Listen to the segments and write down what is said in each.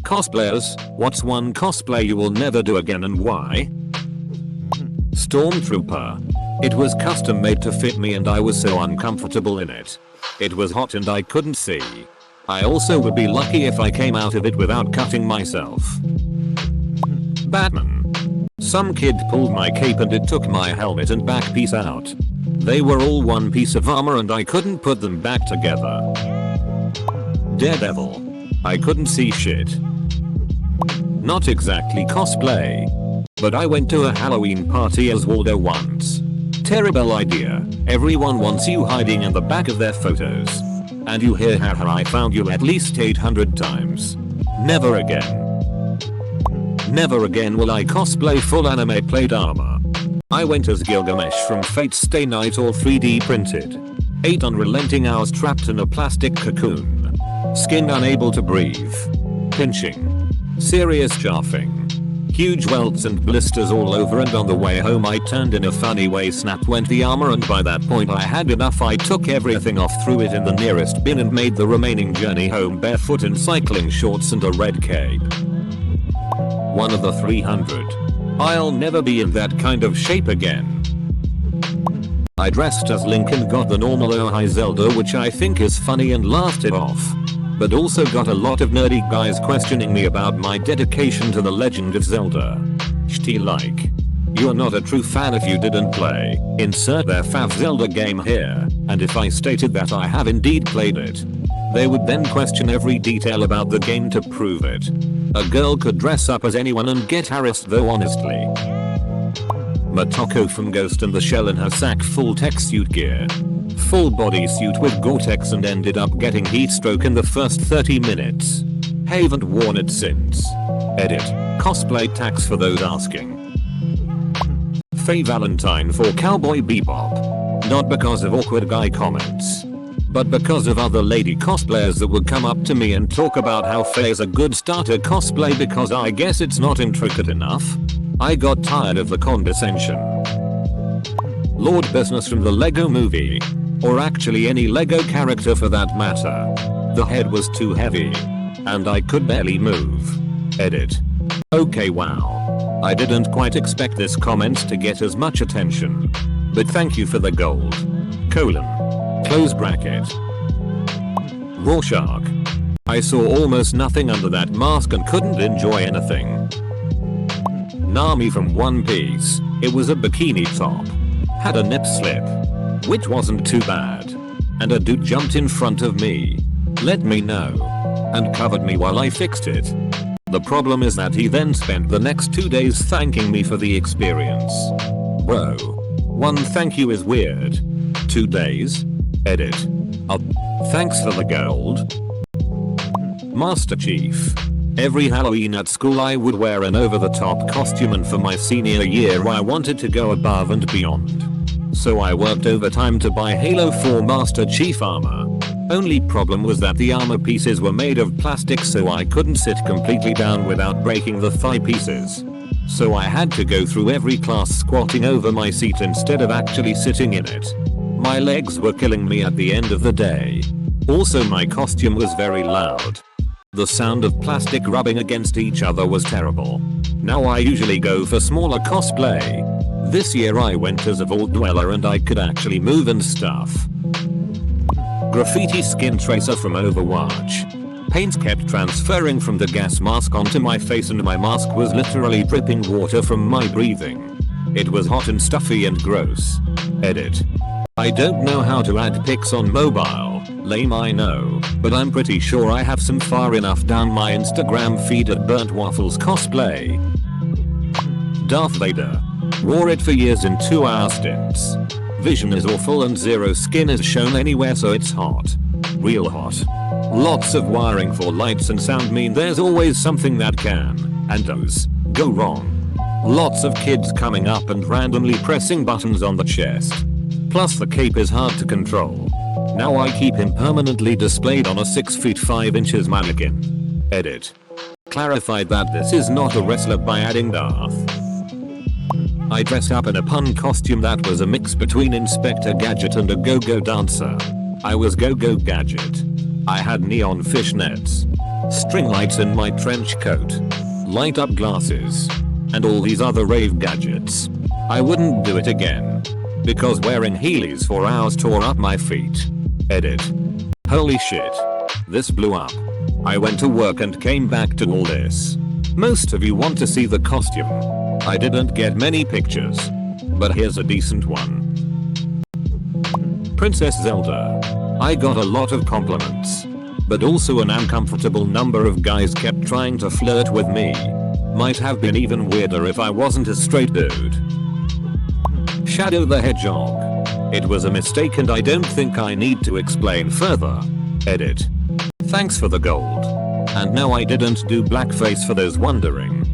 Cosplayers, what's one cosplay you will never do again and why? Stormtrooper. It was custom made to fit me and I was so uncomfortable in it. It was hot and I couldn't see. I also would be lucky if I came out of it without cutting myself. Batman. Some kid pulled my cape and it took my helmet and back piece out. They were all one piece of armor and I couldn't put them back together. Daredevil. I couldn't see shit. Not exactly cosplay. But I went to a Halloween party as Waldo once. Terrible idea. Everyone wants you hiding in the back of their photos. And you hear haha I found you at least 800 times. Never again. Never again will I cosplay full anime plate armor. I went as Gilgamesh from Fate's Stay Night all 3D printed. 8 unrelenting hours trapped in a plastic cocoon. Skin unable to breathe. Pinching. Serious chafing. Huge welts and blisters all over and on the way home I turned in a funny way snap went the armor and by that point I had enough I took everything off threw it in the nearest bin and made the remaining journey home barefoot in cycling shorts and a red cape. One of the 300. I'll never be in that kind of shape again. I dressed as Link and got the normal oh hi Zelda which I think is funny and laughed it off. But also got a lot of nerdy guys questioning me about my dedication to the Legend of Zelda. Shty like. You're not a true fan if you didn't play. Insert their fav Zelda game here. And if I stated that I have indeed played it. They would then question every detail about the game to prove it. A girl could dress up as anyone and get harassed though honestly. Motoko from Ghost in the Shell in her sack full tech suit gear. Full body suit with Gore-Tex and ended up getting heat stroke in the first 30 minutes. Haven't worn it since. Edit. Cosplay tax for those asking. Faye Valentine for Cowboy Bebop. Not because of awkward guy comments. But because of other lady cosplayers that would come up to me and talk about how Faye is a good starter cosplay because I guess it's not intricate enough. I got tired of the condescension. Lord Business from the Lego movie. Or actually any Lego character for that matter. The head was too heavy. And I could barely move. Edit. Okay wow. I didn't quite expect this comment to get as much attention. But thank you for the gold. Close bracket. Rorschach. I saw almost nothing under that mask and couldn't enjoy anything. Nami from One Piece. It was a bikini top. Had a nip slip. Which wasn't too bad. And a dude jumped in front of me. Let me know. And covered me while I fixed it. The problem is that he then spent the next 2 days thanking me for the experience. Bro. One thank you is weird. 2 days? Edit. Thanks for the gold. Master Chief. Every Halloween at school I would wear an over-the-top costume and for my senior year I wanted to go above and beyond. So I worked overtime to buy Halo 4 Master Chief armor. Only problem was that the armor pieces were made of plastic so I couldn't sit completely down without breaking the thigh pieces. So I had to go through every class squatting over my seat instead of actually sitting in it. My legs were killing me at the end of the day. Also my costume was very loud. The sound of plastic rubbing against each other was terrible. Now I usually go for smaller cosplay. This year I went as a Vault Dweller and I could actually move and stuff. Graffiti skin tracer from Overwatch. Paint kept transferring from the gas mask onto my face and my mask was literally dripping water from my breathing. It was hot and stuffy and gross. Edit. I don't know how to add pics on mobile. Lame I know, but I'm pretty sure I have some far enough down my Instagram feed at Burnt Waffles Cosplay. Darth Vader. Wore it for years in 2-hour stints. Vision is awful and zero skin is shown anywhere so it's hot. Real hot. Lots of wiring for lights and sound mean there's always something that can, and does, go wrong. Lots of kids coming up and randomly pressing buttons on the chest. Plus the cape is hard to control. Now I keep him permanently displayed on a 6 feet 5 inches mannequin. Edit. Clarified that this is not a wrestler by adding Darth. I dressed up in a pun costume that was a mix between Inspector Gadget and a go-go dancer. I was Go-Go Gadget. I had neon fishnets. string lights in my trench coat, light up glasses, and all these other rave gadgets. I wouldn't do it again. Because wearing Heelys for hours tore up my feet. Edit. Holy shit. This blew up. I went to work and came back to all this. Most of you want to see the costume. I didn't get many pictures. But here's a decent one. Princess Zelda. I got a lot of compliments. But also an uncomfortable number of guys kept trying to flirt with me. Might have been even weirder if I wasn't a straight dude. Shadow the Hedgehog. It was a mistake and I don't think I need to explain further. Edit. Thanks for the gold. And no, I didn't do blackface for those wondering.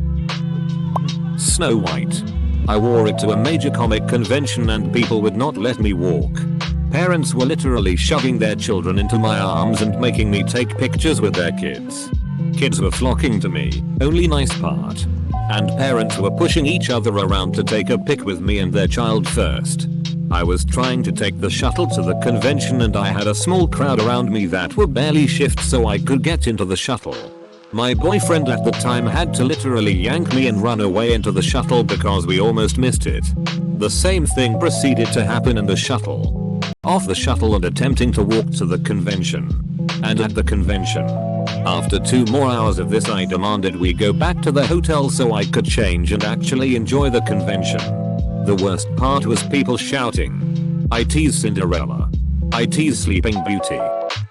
Snow White. I wore it to a major comic convention and people would not let me walk. Parents were literally shoving their children into my arms and making me take pictures with their kids. Kids were flocking to me, only nice part. And parents were pushing each other around to take a pic with me and their child first. I was trying to take the shuttle to the convention and I had a small crowd around me that would barely shift so I could get into the shuttle. My boyfriend at the time had to literally yank me and run away into the shuttle because we almost missed it. The same thing proceeded to happen in the shuttle. Off the shuttle and attempting to walk to the convention. And at the convention. After 2 more hours of this I demanded we go back to the hotel so I could change and actually enjoy the convention. The worst part was people shouting, "I tease Cinderella. I tease Sleeping Beauty.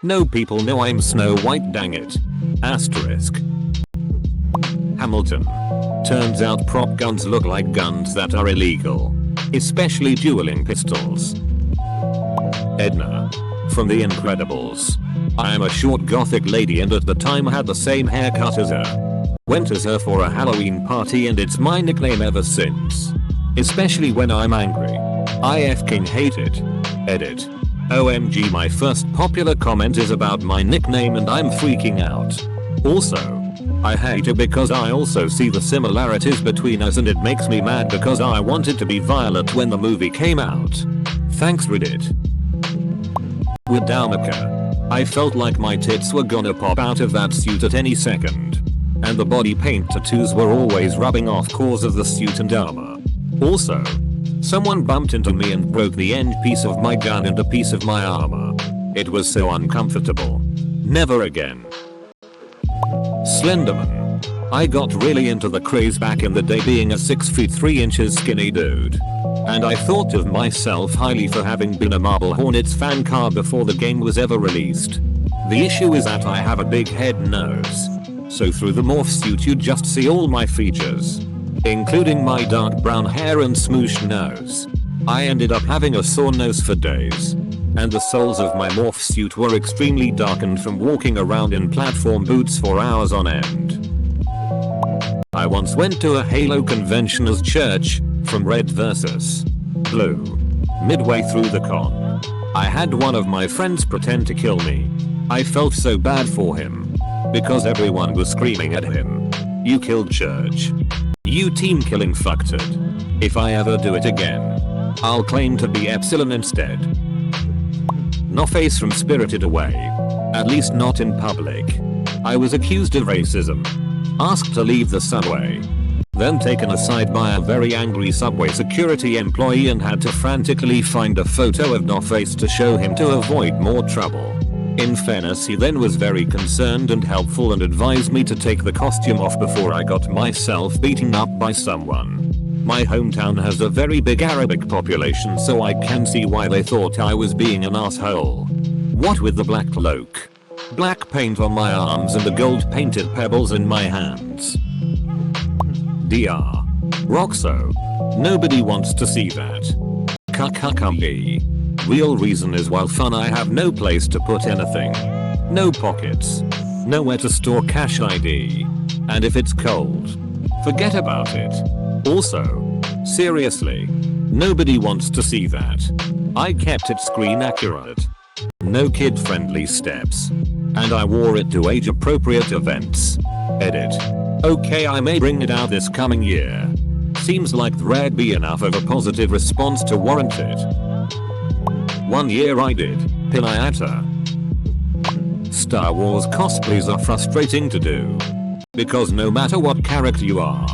No, people know I'm Snow White, dang it." Asterisk. Hamilton. Turns out prop guns look like guns that are illegal. Especially dueling pistols. Edna. From The Incredibles. I am a short gothic lady and at the time had the same haircut as her. Went as her for a Halloween party and it's my nickname ever since. Especially when I'm angry. I f***ing hate it. Edit. OMG, my first popular comment is about my nickname and I'm freaking out. Also, I hate it because I also see the similarities between us and it makes me mad because I wanted to be Violet when the movie came out. Thanks Reddit. With Dalmaka. I felt like my tits were gonna pop out of that suit at any second. And the body paint tattoos were always rubbing off cause of the suit and armor. Also, someone bumped into me and broke the end piece of my gun and a piece of my armor. It was so uncomfortable. Never again. Slenderman. I got really into the craze back in the day being a 6 feet 3 inches skinny dude. And I thought of myself highly for having been a Marble Hornets fan car before the game was ever released. The issue is that I have a big head nose. So through the morph suit you just see all my features. Including my dark brown hair and smoosh nose. I ended up having a sore nose for days. And the soles of my morph suit were extremely darkened from walking around in platform boots for hours on end. I once went to a Halo convention as Church, from Red vs. Blue. Midway through the con, I had one of my friends pretend to kill me. I felt so bad for him. Because everyone was screaming at him. "You killed Church. You team killing fucktard. If I ever do it again, I'll claim to be Epsilon instead." No face from Spirited Away. At least not in public. I was accused of racism. Asked to leave the subway. Then taken aside by a very angry subway security employee and had to frantically find a photo of No Face to show him to avoid more trouble. In fairness, he then was very concerned and helpful and advised me to take the costume off before I got myself beaten up by someone. My hometown has a very big Arabic population, so I can see why they thought I was being an asshole. What with the black cloak, black paint on my arms and the gold painted pebbles in my hands. DR. Roxo. Nobody wants to see that. Kakakali. Real reason is while fun I have no place to put anything. No pockets. Nowhere to store cash ID. And if it's cold, forget about it. Also, seriously, nobody wants to see that. I kept it screen accurate. No kid friendly steps. And I wore it to age appropriate events. Edit. Okay, I may bring it out this coming year. Seems like there'd be enough of a positive response to warrant it. One year I did Pinayata. Star Wars cosplays are frustrating to do. Because no matter what character you are,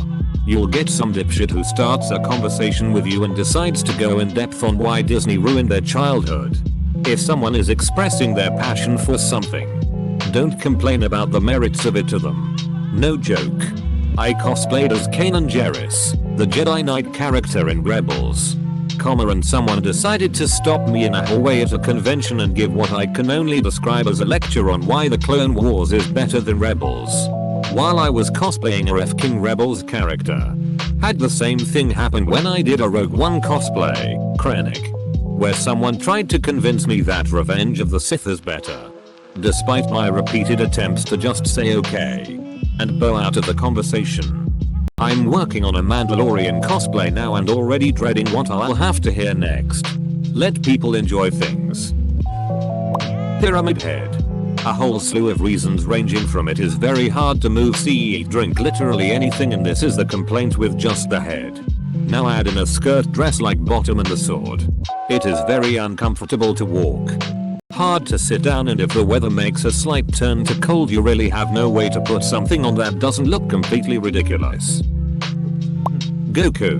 you'll get some dipshit who starts a conversation with you and decides to go in depth on why Disney ruined their childhood. If someone is expressing their passion for something, don't complain about the merits of it to them. No joke. I cosplayed as Kanan Jarrus, the Jedi Knight character in Rebels, and someone decided to stop me in a hallway at a convention and give what I can only describe as a lecture on why the Clone Wars is better than Rebels. While I was cosplaying a King Rebels character. Had the same thing happen when I did a Rogue One cosplay, Krennic, where someone tried to convince me that Revenge of the Sith is better. Despite my repeated attempts to just say okay and bow out of the conversation. I'm working on a Mandalorian cosplay now and already dreading what I'll have to hear next. Let people enjoy things. Pyramid Head. A whole slew of reasons ranging from it is very hard to move, see, drink literally anything, and this is the complaint with just the head. Now add in a skirt dress like bottom and the sword. It is very uncomfortable to walk. Hard to sit down, and if the weather makes a slight turn to cold you really have no way to put something on that doesn't look completely ridiculous. Goku.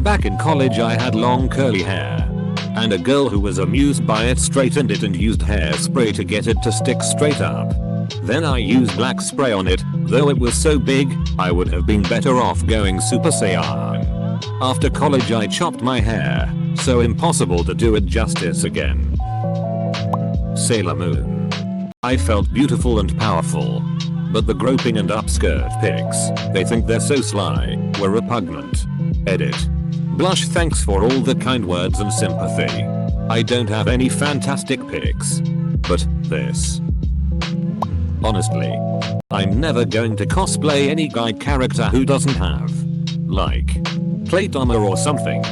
Back in college I had long curly hair. And a girl who was amused by it straightened it and used hairspray to get it to stick straight up. Then I used black spray on it, though it was so big, I would have been better off going Super Saiyan. After college I chopped my hair, so impossible to do it justice again. Sailor Moon. I felt beautiful and powerful. But the groping and upskirt pics, they think they're so sly, were repugnant. Edit. Blush, thanks for all the kind words and sympathy. I don't have any fantastic pics. But this. Honestly, I'm never going to cosplay any guy character who doesn't have, like, plate armor or something.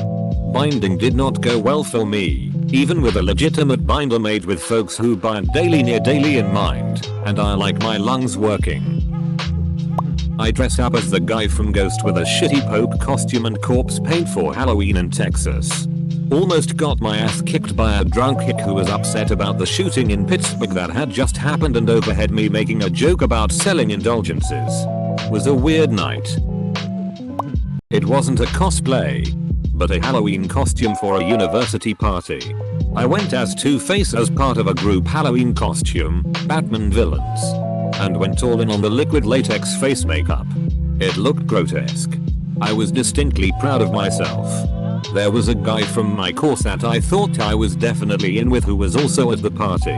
Binding did not go well for me, even with a legitimate binder made with folks who bind daily near daily in mind, and I like my lungs working. I dress up as the guy from Ghost with a shitty Pope costume and corpse paint for Halloween in Texas. Almost got my ass kicked by a drunk hick who was upset about the shooting in Pittsburgh that had just happened and overheard me making a joke about selling indulgences. Was a weird night. It wasn't a cosplay, but a Halloween costume for a university party. I went as Two-Face as part of a group Halloween costume, Batman villains, and went all in on the liquid latex face makeup. It looked grotesque. I was distinctly proud of myself. There was a guy from my course that I thought I was definitely in with who was also at the party.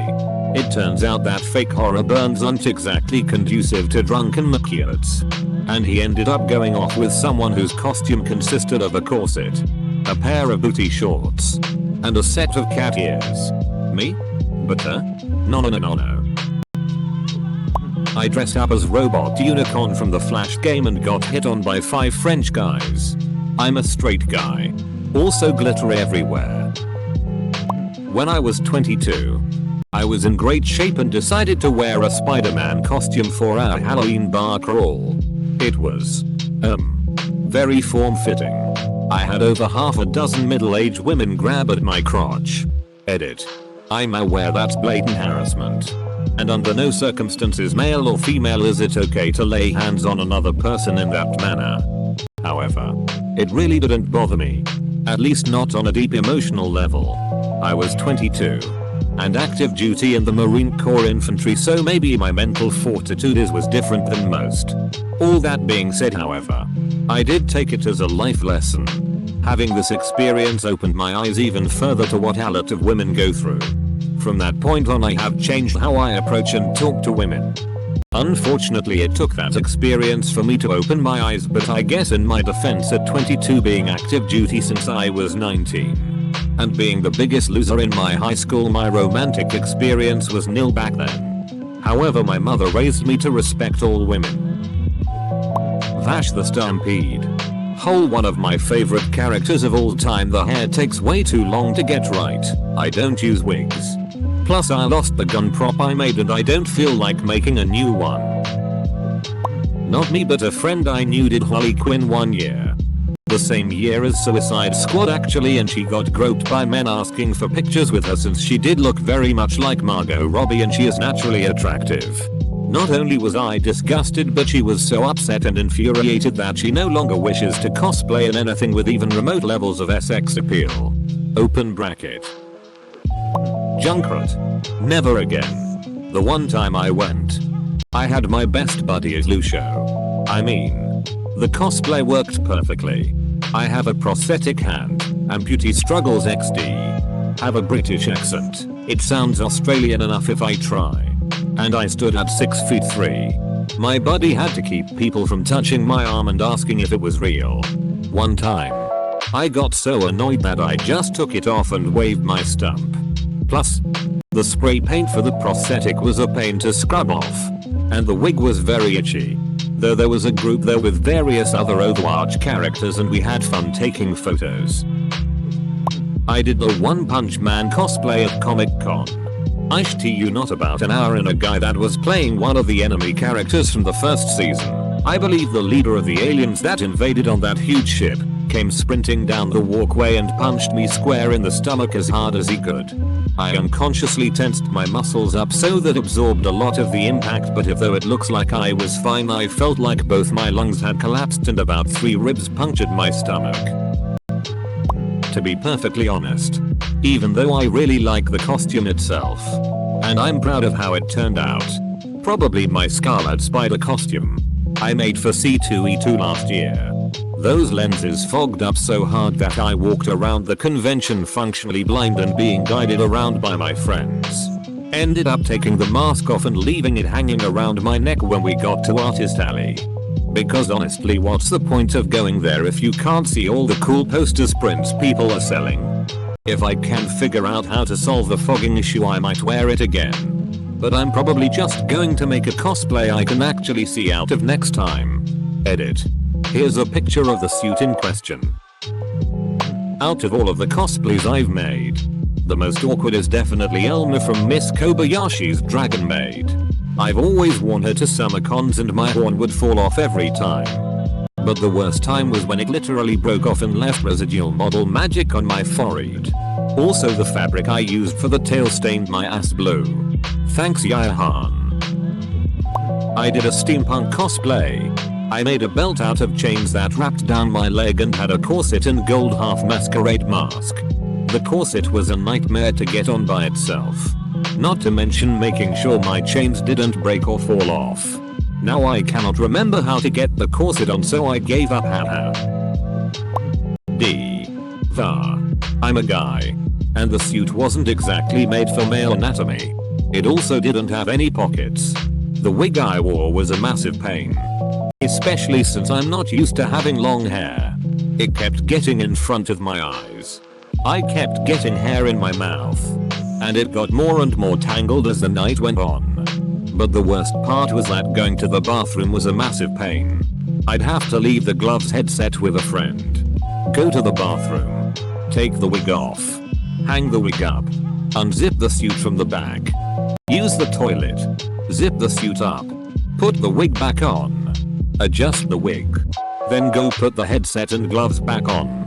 It turns out that fake horror burns aren't exactly conducive to drunken McCurts. And he ended up going off with someone whose costume consisted of a corset, a pair of booty shorts, and a set of cat ears. Me? But no. I dressed up as Robot Unicorn from the Flash game and got hit on by 5 French guys. I'm a straight guy. Also glitter everywhere. When I was 22, I was in great shape and decided to wear a Spider-Man costume for our Halloween bar crawl. It was, very form-fitting. I had over half a dozen middle-aged women grab at my crotch. Edit. I'm aware that's blatant harassment. And under no circumstances, male or female, is it okay to lay hands on another person in that manner. However, it really didn't bother me. At least not on a deep emotional level. I was 22. And active duty in the Marine Corps Infantry, so maybe my mental fortitude was different than most. All that being said, however, I did take it as a life lesson. Having this experience opened my eyes even further to what a lot of women go through. From that point on I have changed how I approach and talk to women. Unfortunately it took that experience for me to open my eyes, but I guess in my defense, at 22 being active duty since I was 19. And being the biggest loser in my high school, my romantic experience was nil back then. However, my mother raised me to respect all women. Vash the Stampede. Whole one of my favorite characters of all time. The hair takes way too long to get right. I don't use wigs. Plus I lost the gun prop I made and I don't feel like making a new one. Not me, but a friend I knew did Harley Quinn one year. The same year as Suicide Squad actually, and she got groped by men asking for pictures with her since she did look very much like Margot Robbie and she is naturally attractive. Not only was I disgusted, but she was so upset and infuriated that she no longer wishes to cosplay in anything with even remote levels of sex appeal. Open bracket. Junkrat. Never again. The one time I went, I had my best buddy as Lucio. I mean, the cosplay worked perfectly. I have a prosthetic hand, amputee struggles XD. Have a British accent, it sounds Australian enough if I try. And I stood at 6'3". My buddy had to keep people from touching my arm and asking if it was real. One time, I got so annoyed that I just took it off and waved my stump. Plus, the spray paint for the prosthetic was a pain to scrub off. And the wig was very itchy. Though there was a group there with various other Overwatch characters and we had fun taking photos. I did the One Punch Man cosplay at Comic Con. I shit you not, about an hour in, a guy that was playing one of the enemy characters from the first season, I believe the leader of the aliens that invaded on that huge ship, came sprinting down the walkway and punched me square in the stomach as hard as he could. I unconsciously tensed my muscles up so that absorbed a lot of the impact, but though it looks like I was fine, I felt like both my lungs had collapsed and about 3 ribs punctured my stomach. To be perfectly honest, even though I really like the costume itself, and I'm proud of how it turned out, probably my Scarlet Spider costume I made for C2E2 last year, those lenses fogged up so hard that I walked around the convention functionally blind and being guided around by my friends. Ended up taking the mask off and leaving it hanging around my neck when we got to Artist Alley. Because honestly, what's the point of going there if you can't see all the cool posters prints people are selling? If I can figure out how to solve the fogging issue, I might wear it again. But I'm probably just going to make a cosplay I can actually see out of next time. Edit. Here's a picture of the suit in question. Out of all of the cosplays I've made, the most awkward is definitely Elma from Miss Kobayashi's Dragon Maid. I've always worn her to summer cons and my horn would fall off every time. But the worst time was when it literally broke off and left residual model magic on my forehead. Also, the fabric I used for the tail stained my ass blue. Thanks Yahan. I did a steampunk cosplay. I made a belt out of chains that wrapped down my leg and had a corset and gold half masquerade mask. The corset was a nightmare to get on by itself. Not to mention making sure my chains didn't break or fall off. Now I cannot remember how to get the corset on, so I gave up. Haha. I'm a guy. And the suit wasn't exactly made for male anatomy. It also didn't have any pockets. The wig I wore was a massive pain. Especially since I'm not used to having long hair. It kept getting in front of my eyes. I kept getting hair in my mouth. And it got more and more tangled as the night went on. But the worst part was that going to the bathroom was a massive pain. I'd have to leave the gloves headset with a friend. Go to the bathroom. Take the wig off. Hang the wig up. Unzip the suit from the back. Use the toilet. Zip the suit up. Put the wig back on. Adjust the wig. Then go put the headset and gloves back on.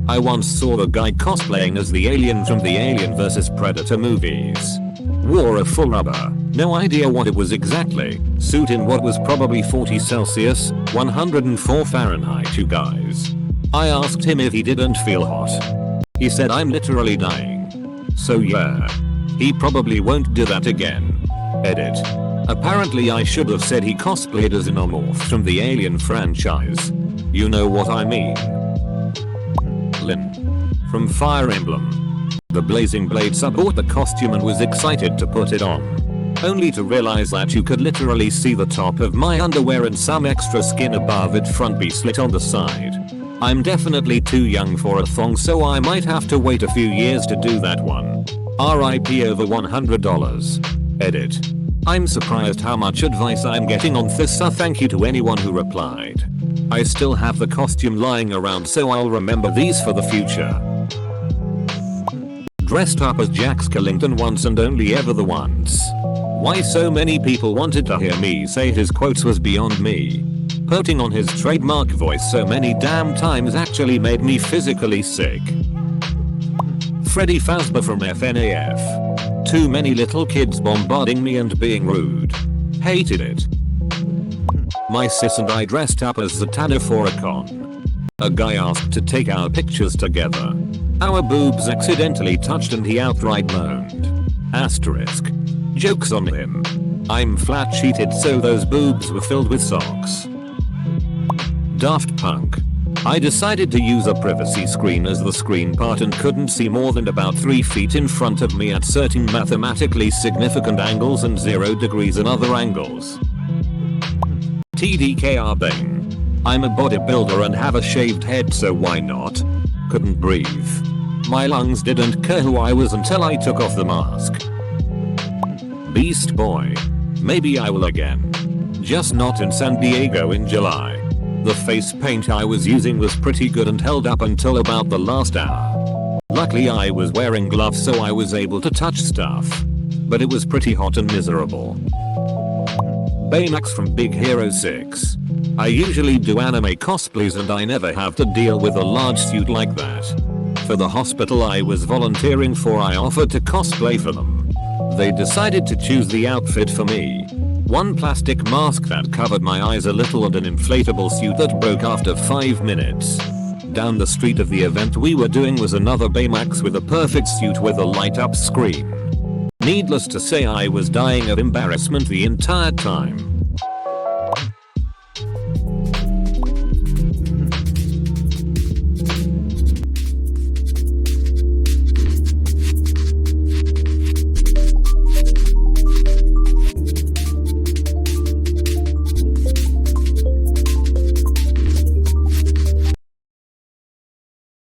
I once saw a guy cosplaying as the alien from the Alien vs Predator movies. Wore a full rubber, no idea what it was exactly, suit in what was probably 40 Celsius, 104 Fahrenheit, you guys. I asked him if he didn't feel hot. He said I'm literally dying. So yeah. He probably won't do that again. Edit. Apparently I should have said he cosplayed as an Xenomorph from the Alien franchise. You know what I mean. From Fire Emblem. The Blazing Blade sub bought the costume and was excited to put it on. Only to realize that you could literally see the top of my underwear and some extra skin above it, front be slit on the side. I'm definitely too young for a thong, so I might have to wait a few years to do that one. RIP over $100. Edit. I'm surprised how much advice I'm getting on this, so thank you to anyone who replied. I still have the costume lying around, so I'll remember these for the future. Dressed up as Jack Skellington once and only ever the once. Why so many people wanted to hear me say his quotes was beyond me. Putting on his trademark voice so many damn times actually made me physically sick. Freddy Fazbear from FNAF. Too many little kids bombarding me and being rude. Hated it. My sis and I dressed up as Zatanna for a con. A guy asked to take our pictures together. Our boobs accidentally touched and he outright moaned. Asterisk. Joke's on him. I'm flat cheated, so those boobs were filled with socks. Daft Punk. I decided to use a privacy screen as the screen part and couldn't see more than about 3 feet in front of me at certain mathematically significant angles and 0 degrees in other angles. TDKR Bang. I'm a bodybuilder and have a shaved head, so why not? Couldn't breathe. My lungs didn't care who I was until I took off the mask. Beast Boy. Maybe I will again. Just not in San Diego in July. The face paint I was using was pretty good and held up until about the last hour. Luckily I was wearing gloves so I was able to touch stuff. But it was pretty hot and miserable. Baymax from Big Hero 6. I usually do anime cosplays and I never have to deal with a large suit like that. For the hospital I was volunteering for, I offered to cosplay for them. They decided to choose the outfit for me. One plastic mask that covered my eyes a little and an inflatable suit that broke after 5 minutes. Down the street of the event we were doing was another Baymax with a perfect suit with a light up screen. Needless to say I was dying of embarrassment the entire time.